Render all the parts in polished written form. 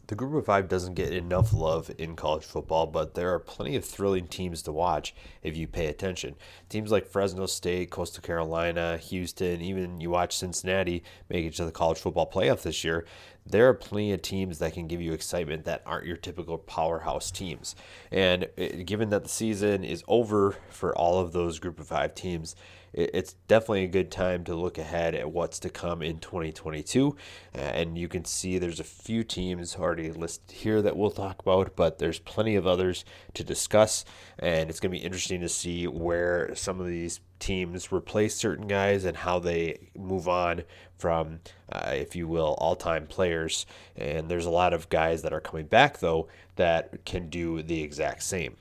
The group of five doesn't get enough love in college football, but there are plenty of thrilling teams to watch if you pay attention. Teams like Fresno State, Coastal Carolina, Houston, even you watch Cincinnati make it to the college football playoff this year. There are plenty of teams that can give you excitement that aren't your typical powerhouse teams. And given that the season is over for all of those group of five teams, it's definitely a good time to look ahead at what's to come in 2022. And you can see there's a few teams already listed here that we'll talk about, but there's plenty of others to discuss. And it's going to be interesting to see where some of these teams replace certain guys and how they move on from, if you will, all-time players. And there's a lot of guys that are coming back, though, that can do the exact same.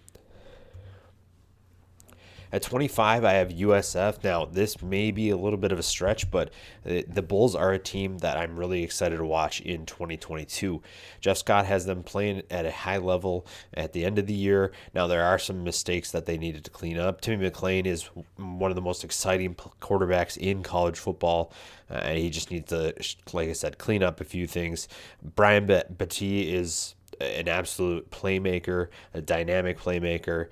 At 25, I have USF. Now, this may be a little bit of a stretch, but the Bulls are a team that I'm really excited to watch in 2022. Jeff Scott has them playing at a high level at the end of the year. Now, there are some mistakes that they needed to clean up. Timmy McClain is one of the most exciting quarterbacks in college football. And he just needs to, like I said, clean up a few things. Brian Battie is an absolute playmaker, a dynamic playmaker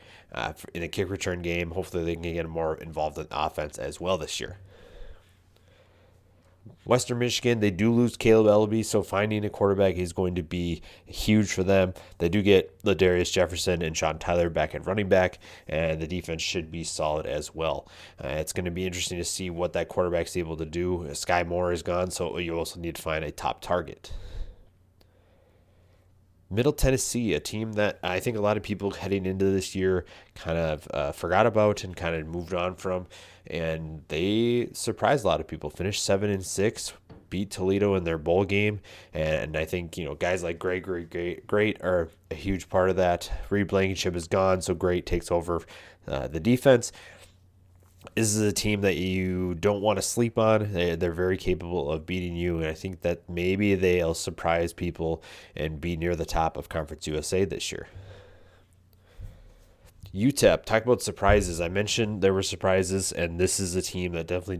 in the kick return game. Hopefully they can get more involved in offense as well this year. Western Michigan, they do lose Caleb Ellaby, so finding a quarterback is going to be huge for them. They do get Ladarius Jefferson and Sean Tyler back at running back, and the defense should be solid as well. It's going to be interesting to see what that quarterback's able to do. Sky Moore is gone, so you also need to find a top target. Middle Tennessee, a team that I think a lot of people heading into this year kind of forgot about and kind of moved on from, and they surprised a lot of people. Finished 7-6, beat Toledo in their bowl game, and I think guys like Great are a huge part of that. Reed Blankenship is gone, so Great takes over the defense. This is a team that you don't want to sleep on. They're very capable of beating you, and I think that maybe they'll surprise people and be near the top of Conference USA this year. UTEP, talk about surprises. I mentioned there were surprises, and this is a team that definitely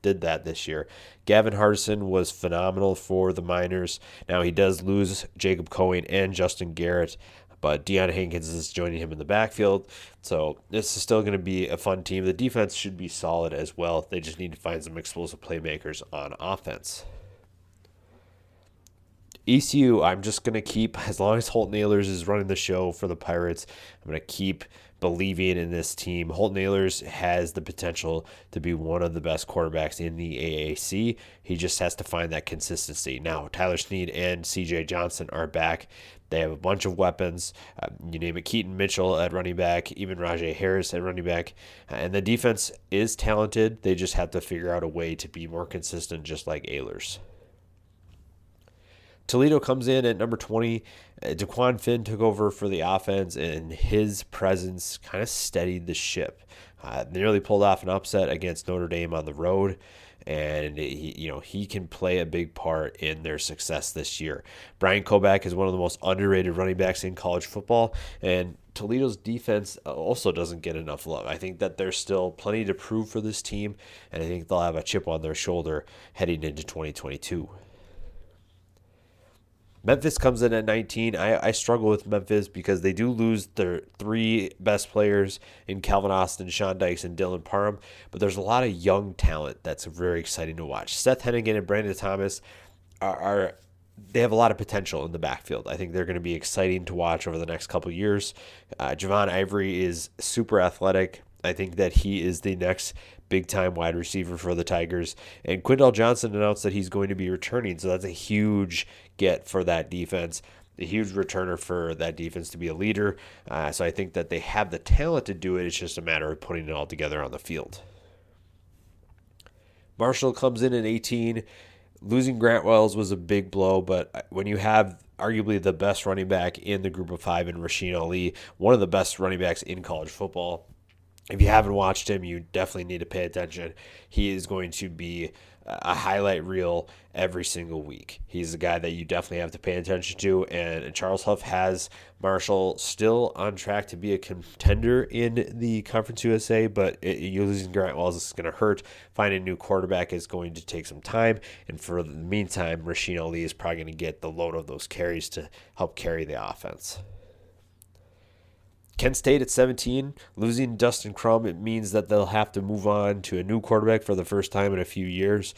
did that this year. Gavin Hardison was phenomenal for the Miners. Now he does lose Jacob Cohen and Justin Garrett, but Deion Hankins is joining him in the backfield. So this is still going to be a fun team. The defense should be solid as well. They just need to find some explosive playmakers on offense. ECU, I'm just going to keep, as long as Holt Nailers is running the show for the Pirates, I'm going to keep believing in this team. Holt Nailers has the potential to be one of the best quarterbacks in the AAC. He just has to find that consistency. Now, Tyler Snead and CJ Johnson are back. They have a bunch of weapons. You name it, Keaton Mitchell at running back, even Rajay Harris at running back. And the defense is talented. They just have to figure out a way to be more consistent, just like Ehlers. Toledo comes in at number 20. DeQuan Finn took over for the offense, and his presence kind of steadied the ship. They nearly pulled off an upset against Notre Dame on the road, and he can play a big part in their success this year. Brian Koback is one of the most underrated running backs in college football, and Toledo's defense also doesn't get enough love. I think that there's still plenty to prove for this team, and I think they'll have a chip on their shoulder heading into 2022. Memphis comes in at 19. I struggle with Memphis because they do lose their three best players in Calvin Austin, Sean Dykes, and Dylan Parham, but there's a lot of young talent that's very exciting to watch. Seth Hennigan and Brandon Thomas they have a lot of potential in the backfield. I think they're going to be exciting to watch over the next couple years. Javon Ivory is super athletic. I think that he is the next big-time wide receiver for the Tigers. And Quindell Johnson announced that he's going to be returning, so that's a huge get for that defense, a huge returner for that defense to be a leader. So I think that they have the talent to do it. It's just a matter of putting it all together on the field. Marshall comes in at 18. Losing Grant Wells was a big blow, but when you have arguably the best running back in the group of five in Rasheen Ali, one of the best running backs in college football, if you haven't watched him, you definitely need to pay attention. He is going to be a highlight reel every single week. He's a guy that you definitely have to pay attention to. And Charles Huff has Marshall still on track to be a contender in the Conference USA, but you losing Grant Wells is going to hurt. Finding a new quarterback is going to take some time. And for the meantime, Rasheen Ali is probably going to get the load of those carries to help carry the offense. Kent State at 17, losing Dustin Crum, it means that they'll have to move on to a new quarterback for the first time in a few years.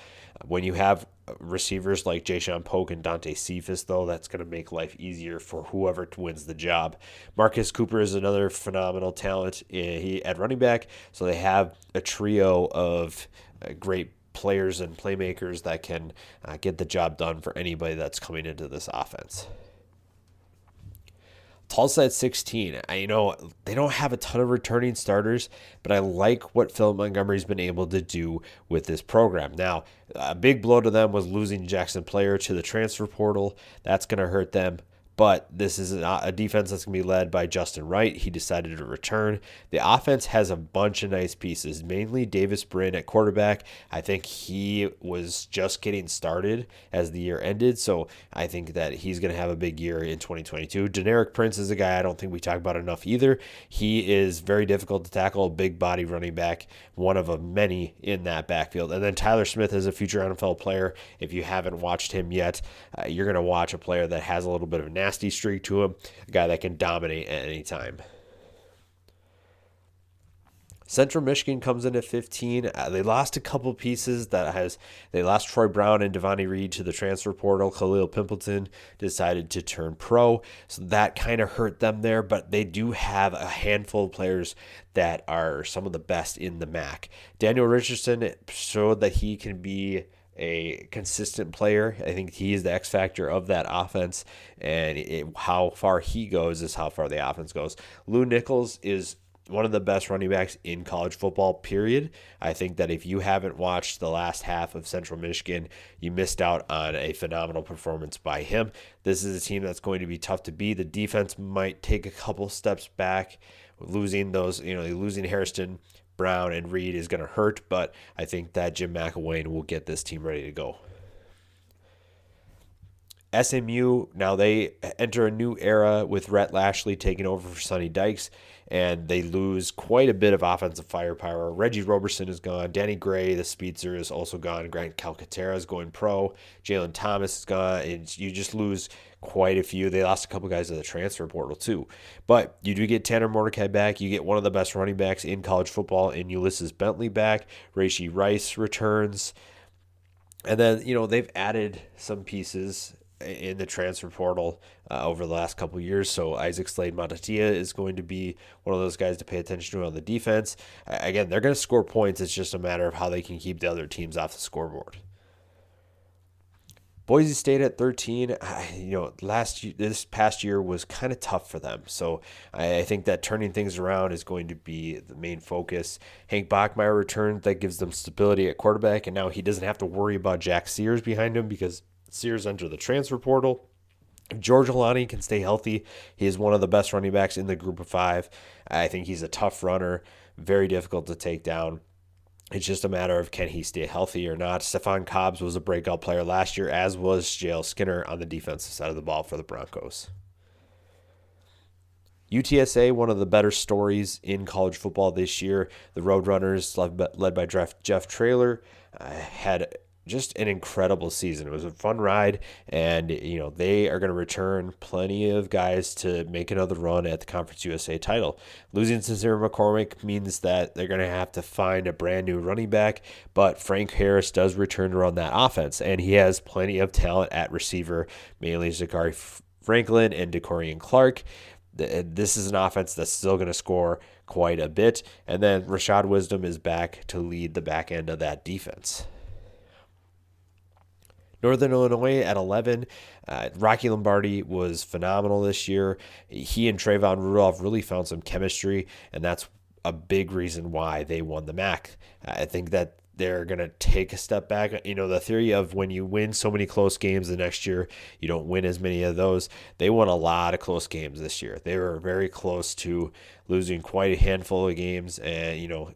When you have receivers like Jayshon Polk and Dante Cephas, though, that's going to make life easier for whoever wins the job. Marcus Cooper is another phenomenal talent at running back, so they have a trio of great players and playmakers that can get the job done for anybody that's coming into this offense. Tulsa at 16. They don't have a ton of returning starters, but I like what Philip Montgomery's been able to do with this program. Now, a big blow to them was losing Jackson Player to the transfer portal. That's going to hurt them. But this is a defense that's going to be led by Justin Wright. He decided to return. The offense has a bunch of nice pieces, mainly Davis Brin at quarterback. I think he was just getting started as the year ended, so I think that he's going to have a big year in 2022. Deneric Prince is a guy I don't think we talk about enough either. He is very difficult to tackle, a big body running back, one of many in that backfield. And then Tyler Smith is a future NFL player. If you haven't watched him yet, you're going to watch a player that has a little bit of nasty streak to him, a guy that can dominate at any time. Central Michigan comes in at 15. They lost a couple pieces. They lost Troy Brown and Devontae Reed to the transfer portal. Khalil Pimpleton decided to turn pro, so that kind of hurt them there. But they do have a handful of players that are some of the best in the MAC. Daniel Richardson showed that he can be a consistent player. I think he is the X factor of that offense, and how far he goes is how far the offense goes. Lou Nichols is one of the best running backs in college football, period. I think that if you haven't watched the last half of Central Michigan, you missed out on a phenomenal performance by him. This is a team that's going to be tough to beat. The defense might take a couple steps back. Losing Hairston, Brown, and Reed is going to hurt, but I think that Jim McElwain will get this team ready to go. SMU, now they enter a new era with Rhett Lashley taking over for Sonny Dykes, and they lose quite a bit of offensive firepower. Reggie Roberson is gone. Danny Gray, the speedster, is also gone. Grant Calcaterra is going pro. Jalen Thomas is gone. And you just lose quite a few. They lost a couple guys to the transfer portal too. But you do get Tanner Mordecai back. You get one of the best running backs in college football in Ulysses Bentley back. Rashee Rice returns. And then, they've added some pieces in the transfer portal over the last couple of years. So Isaac Slade-Matatia is going to be one of those guys to pay attention to on the defense. Again, they're going to score points. It's just a matter of how they can keep the other teams off the scoreboard. Boise State at 13, this past year was kind of tough for them. So I think that turning things around is going to be the main focus. Hank Bachmeier returned. That gives them stability at quarterback, and now he doesn't have to worry about Jack Sears behind him because Sears entered the transfer portal. If George Alani can stay healthy, he is one of the best running backs in the group of five. I think he's a tough runner, very difficult to take down. It's just a matter of can he stay healthy or not. Stephon Cobbs was a breakout player last year, as was JL Skinner on the defensive side of the ball for the Broncos. UTSA, one of the better stories in college football this year. The Roadrunners, led by Jeff Traylor, had just an incredible season. It was a fun ride, and they are going to return plenty of guys to make another run at the Conference USA title. Losing Sincere McCormick means that they're going to have to find a brand new running back, but Frank Harris does return to run that offense, and he has plenty of talent at receiver, mainly Zachary Franklin and DeCorian Clark. This is an offense that's still going to score quite a bit, and then Rashad Wisdom is back to lead the back end of that defense. Northern Illinois at 11. Rocky Lombardi was phenomenal this year. He and Trayvon Rudolph really found some chemistry, and that's a big reason why they won the MAC. I think that they're going to take a step back. You know, the theory of when you win so many close games the next year, you don't win as many of those. They won a lot of close games this year. They were very close to losing quite a handful of games, and you know,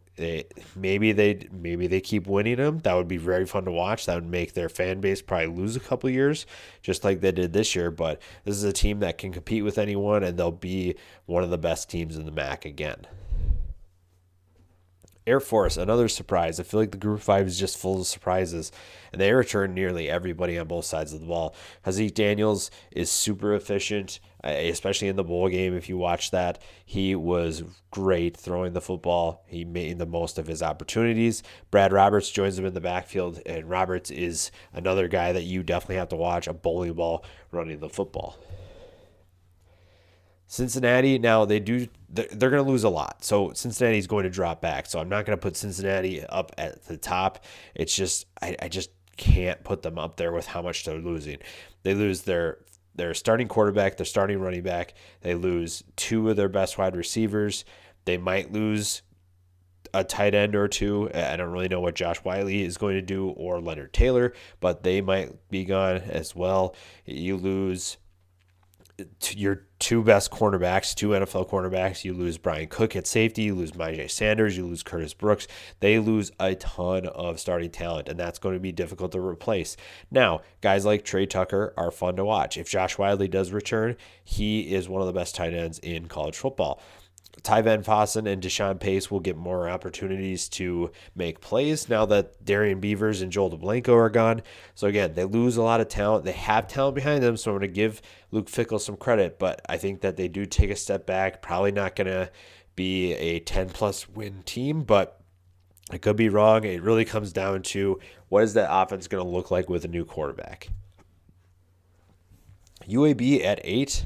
maybe they keep winning them. That would be very fun to watch. That would make their fan base probably lose a couple years, just like they did this year. But this is a team that can compete with anyone, and they'll be one of the best teams in the MAC again. Air Force, another surprise. I feel like the Group of 5 is just full of surprises, and they return nearly everybody on both sides of the ball. Hazik Daniels is super efficient, especially in the bowl game. If you watch that, he was great throwing the football. He made the most of his opportunities. Brad Roberts joins him in the backfield, and Roberts is another guy that you definitely have to watch, a bowling ball running the football. Cincinnati, now they're going to lose a lot. So Cincinnati's going to drop back. So I'm not going to put Cincinnati up at the top. It's just, I just can't put them up there with how much they're losing. They lose their starting quarterback, their starting running back. They lose two of their best wide receivers. They might lose a tight end or two. I don't really know what Josh Wiley is going to do or Leonard Taylor, but they might be gone as well. You lose your two best cornerbacks, two NFL cornerbacks. You lose Brian Cook at safety. You lose Myjai Sanders. You lose Curtis Brooks. They lose a ton of starting talent, and that's going to be difficult to replace. Now, guys like Trey Tucker are fun to watch. If Josh Wiley does return, he is one of the best tight ends in college football. Ty Van Fossen and Deshaun Pace will get more opportunities to make plays now that Darian Beavers and Joel DeBlanco are gone. So again, they lose a lot of talent. They have talent behind them, so I'm going to give Luke Fickell some credit, but I think that they do take a step back. Probably not going to be a 10-plus win team, but I could be wrong. It really comes down to what is that offense going to look like with a new quarterback. UAB at 8.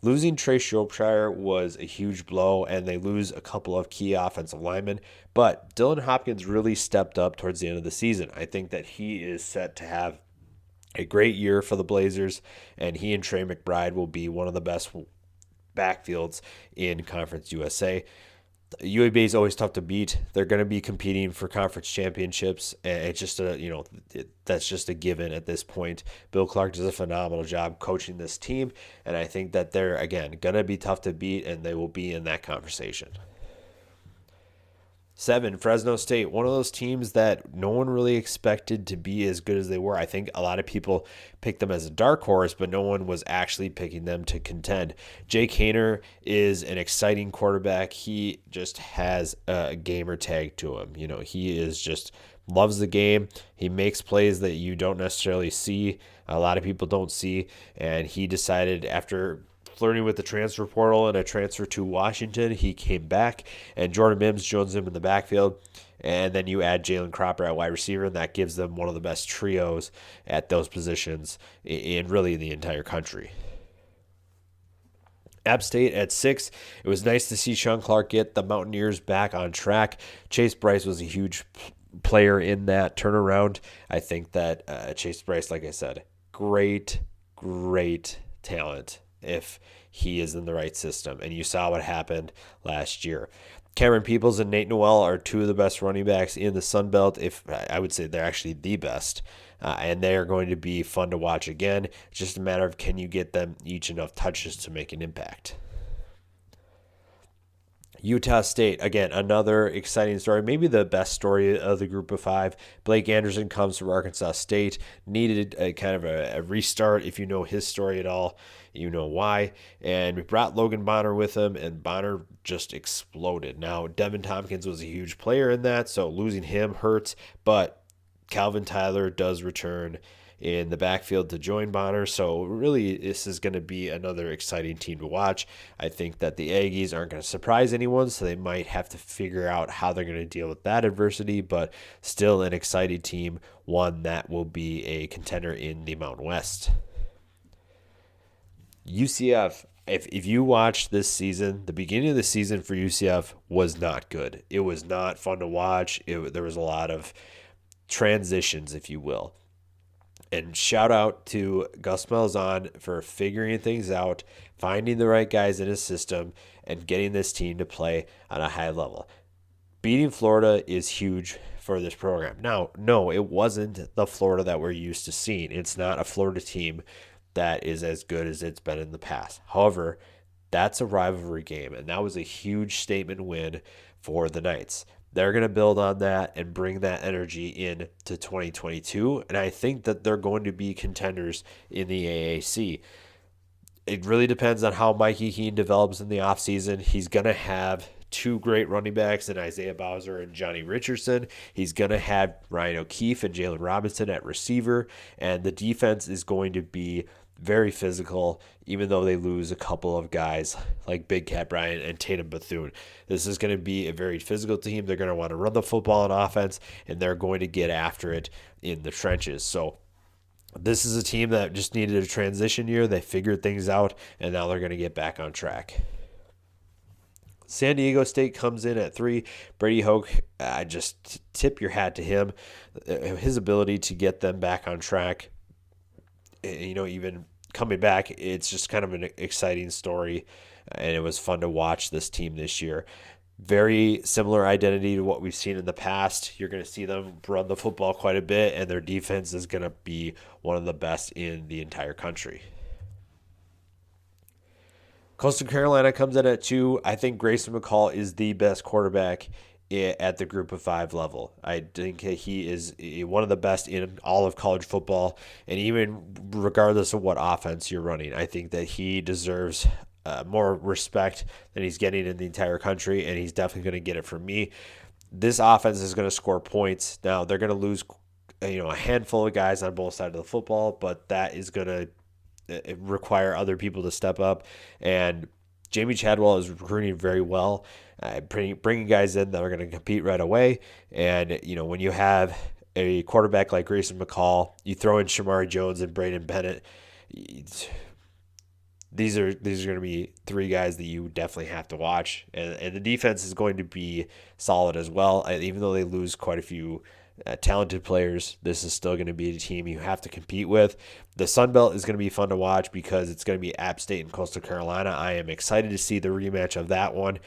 Losing Trey Shropshire was a huge blow, and they lose a couple of key offensive linemen. But Dylan Hopkins really stepped up towards the end of the season. I think that he is set to have a great year for the Blazers, and he and Trey McBride will be one of the best backfields in Conference USA. UAB is always tough to beat. They're going to be competing for conference championships, and it's just that's just a given at this point. Bill Clark does a phenomenal job coaching this team, and I think that they're again going to be tough to beat, and they will be in that conversation. 7, Fresno State, one of those teams that no one really expected to be as good as they were. I think a lot of people picked them as a dark horse, but no one was actually picking them to contend. Jake Haener is an exciting quarterback. He just has a gamer tag to him. You know, he is just loves the game. He makes plays that you don't necessarily see. A lot of people don't see, and he decided after flirting with the transfer portal and a transfer to Washington, he came back, and Jordan Mims joins him in the backfield. And then you add Jalen Cropper at wide receiver, and that gives them one of the best trios at those positions in really the entire country. App State at 6. It was nice to see Sean Clark get the Mountaineers back on track. Chase Bryce was a huge player in that turnaround. I think that Chase Bryce, like I said, great talent if he is in the right system. And you saw what happened last year. Cameron Peoples and Nate Noel are two of the best running backs in the Sun Belt. If I would say they're actually the best. And they are going to be fun to watch again. It's just a matter of can you get them each enough touches to make an impact. Utah State, again, another exciting story, maybe the best story of the Group of 5. Blake Anderson comes from Arkansas State, needed a kind of a restart. If you know his story at all, you know why. And we brought Logan Bonner with him, and Bonner just exploded. Now, Devin Tompkins was a huge player in that, so losing him hurts, but Calvin Tyler does return in the backfield to join Bonner. So really, this is going to be another exciting team to watch. I think that the Aggies aren't going to surprise anyone, so they might have to figure out how they're going to deal with that adversity, but still an exciting team, one that will be a contender in the Mountain West. UCF, if you watched this season, the beginning of the season for UCF was not good. It was not fun to watch. There was a lot of transitions, if you will. And shout out to Gus Malzahn for figuring things out, finding the right guys in his system, and getting this team to play on a high level. Beating Florida is huge for this program. Now, no, it wasn't the Florida that we're used to seeing. It's not a Florida team that is as good as it's been in the past. However, that's a rivalry game, and that was a huge statement win for the Knights. They're going to build on that and bring that energy in to 2022, and I think that they're going to be contenders in the AAC. It really depends on how Mikey Keene develops in the offseason. He's going to have two great running backs in Isaiah Bowser and Johnny Richardson. He's going to have Ryan O'Keefe and Jalen Robinson at receiver, and the defense is going to be very physical, even though they lose a couple of guys like Big Cat Bryant and Tatum Bethune. This is going to be a very physical team. They're going to want to run the football on offense, and they're going to get after it in the trenches. So this is a team that just needed a transition year. They figured things out, and now they're going to get back on track. San Diego State comes in at 3. Brady Hoke, I just tip your hat to him. His ability to get them back on track, even coming back, it's just kind of an exciting story, and it was fun to watch this team this year. Very similar identity to what we've seen in the past. You're going to see them run the football quite a bit, and their defense is going to be one of the best in the entire country. Coastal Carolina comes in at 2. I think Grayson McCall is the best quarterback at the group of 5 level. I think he is one of the best in all of college football, and even regardless of what offense you're running, I think that he deserves more respect than he's getting in the entire country, and he's definitely going to get it from me. This offense is going to score points. Now, they're going to lose a handful of guys on both sides of the football, but that is going to require other people to step up, and Jamie Chadwell is recruiting very well, bringing guys in that are going to compete right away. And when you have a quarterback like Grayson McCall, you throw in Shamari Jones and Braden Bennett. These are going to be 3 guys that you definitely have to watch, and the defense is going to be solid as well. Even though they lose quite a few talented players, this is still going to be a team you have to compete with. The Sun Belt is going to be fun to watch because it's going to be App State and Coastal Carolina. I am excited to see the rematch of that one.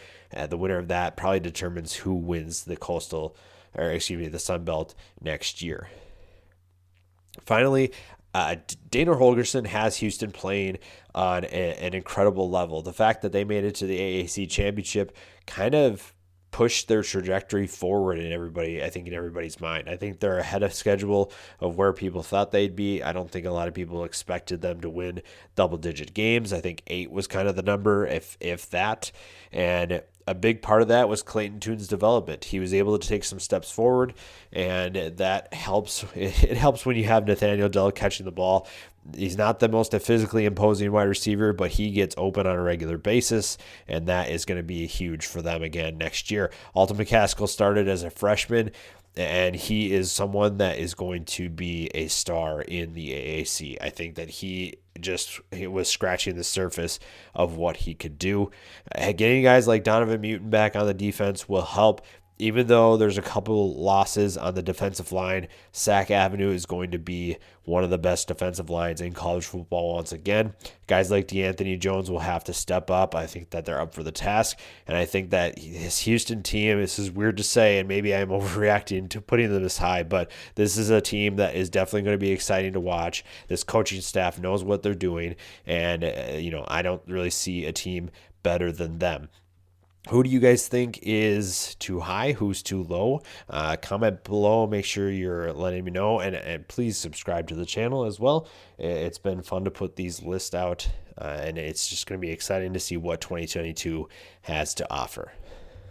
The winner of that probably determines who wins the the Sun Belt next year. Finally, Dana Holgerson has Houston playing on an incredible level. The fact that they made it to the AAC championship kind of pushed their trajectory forward in everybody's mind. I think they're ahead of schedule of where people thought they'd be. I don't think a lot of people expected them to win double-digit games. I think 8 was kind of the number, if that. And a big part of that was Clayton Toon's development. He was able to take some steps forward, and that helps. It helps when you have Nathaniel Dell catching the ball. He's not the most physically imposing wide receiver, but he gets open on a regular basis, and that is going to be huge for them again next year. Alton McCaskill started as a freshman, and he is someone that is going to be a star in the AAC. I think that he was scratching the surface of what he could do. Getting guys like Donovan Mutin back on the defense will help. Even though there's a couple losses on the defensive line, Sac Avenue is going to be one of the best defensive lines in college football once again. Guys like DeAnthony Jones will have to step up. I think that they're up for the task, and I think that this Houston team, this is weird to say, and maybe I'm overreacting to putting them this high, but this is a team that is definitely going to be exciting to watch. This coaching staff knows what they're doing, and I don't really see a team better than them. Who do you guys think is too high? Who's too low? Comment below. Make sure you're letting me know. And please subscribe to the channel as well. It's been fun to put these lists out. And it's just going to be exciting to see what 2022 has to offer.